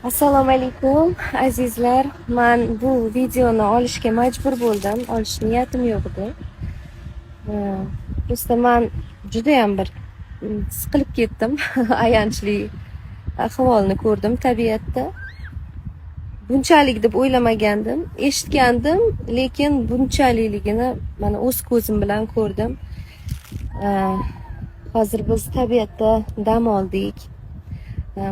Assalomu alaykum azizlar. Men bu videoni olishga majbur bo'ldim. Olish niyatim yo'q edi. Do'stlar, men juda ham bir siqilib ketdim. Ayanchli ahvolni ko'rdim tabiatda. Bunchalik deb o'ylamagandim. Eshitgandim, lekin bunchalikligini mana o'z ko'zim bilan ko'rdim. Hozir biz tabiatda dam oldik.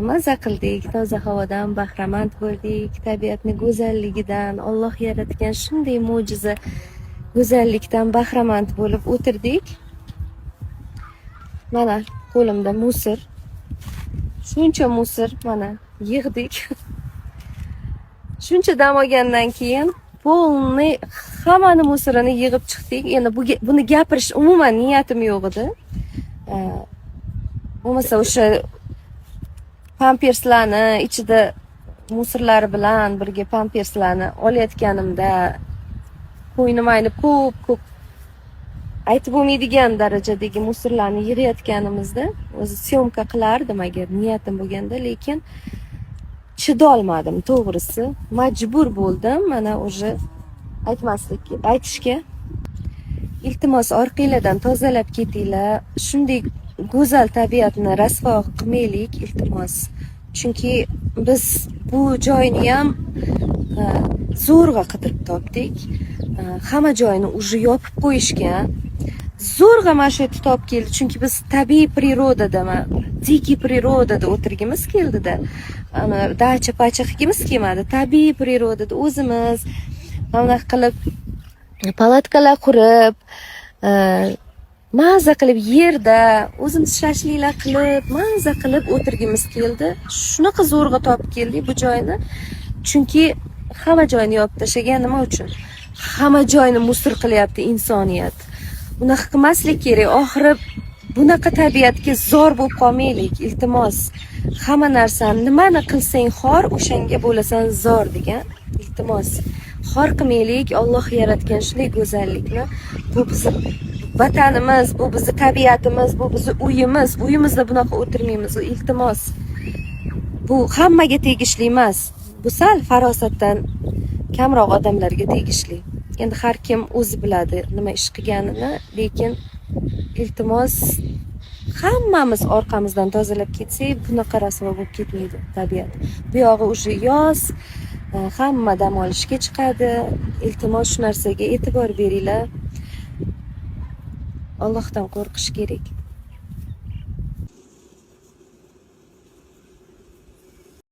Maza qildik, toza havodan bahramand bo'ldik, tabiatning go'zalligidan, Alloh yaratgan shunday mo'jiza go'zallikdan bahramand bo'lib o'tirdik. Mana qo'limda musor. Shuncha musor mana yig'dik. Shuncha dam olgandan keyin polni hammani musorini yig'ib chiqdik. Endi buni gapirish umuman niyatim yo'q edi. Bo'lmasa o'sha pamperslarni ichida musorlari bilan birga pamperslarni olayotganimda qo'ynim aynib ko'p aytib bo'lmaydigan darajadagi musorlarni yig'ayotganimizda o'zi syomka qilardim agar niyatim bo'lganda, lekin chidolmadim, to'g'risi majbur bo'ldim mana o'sha aytishga. Iltimos orqanglardan tozalab ketinglar, shunday go'zal tabiatni rasvo qilmaylik iltimos. Chunki biz bu joyni ham zo'rg'a qidirib topdik. Hamma joyni уже yopib qo'yishgan. Zo'rg'a mana shu yerga topib keldi, chunki biz tabiiy prirodada, dikий prirodada o'tirgimiz keldida. Dacha-pacha qilgimiz kelmadi. Tabiiy prirodada o'zimiz mana qilib palatkalar qurib, maza qilib yerda o'zimiz shashliklar qilib, maza qilib o'tirgimiz keldi. Shunaqa zo'rg'a topib keldik bu joyni. Chunki hamma joyni yopib tashlagan. Nima uchun? Hamma joyni musor qilyapti insoniyat. Bunaqa qilmaslik kerak. Oxiri bunaqa tabiatga zor bo'lib qolmaylik, iltimos. Hamma narsani nimani qilsang xor, o'shanga bo'lasan zor degan. Iltimos. Xor qilmaylik. Alloh yaratgan shunday go'zallikni. Bu bizim vatanimiz, bu bizni tabiatimiz, bu bizni uyimiz. Uyimizda bunaqa o'tirmaymiz. Iltimos. Bu hammaga tegishli emas. Bu sal farosatdan kamroq odamlarga tegishli. Endi har kim o'zi biladi nima ish qilganini, lekin iltimos hammamiz orqamizdan tozalab ketsak, bunaqa rasvo bo'lib ketmaydi tabiat. Bu yog'i уже yoz, hamma dam olishga chiqadi. Iltimos shu narsaga e'tibor beringlar. Allohdan qo'rqish kerak.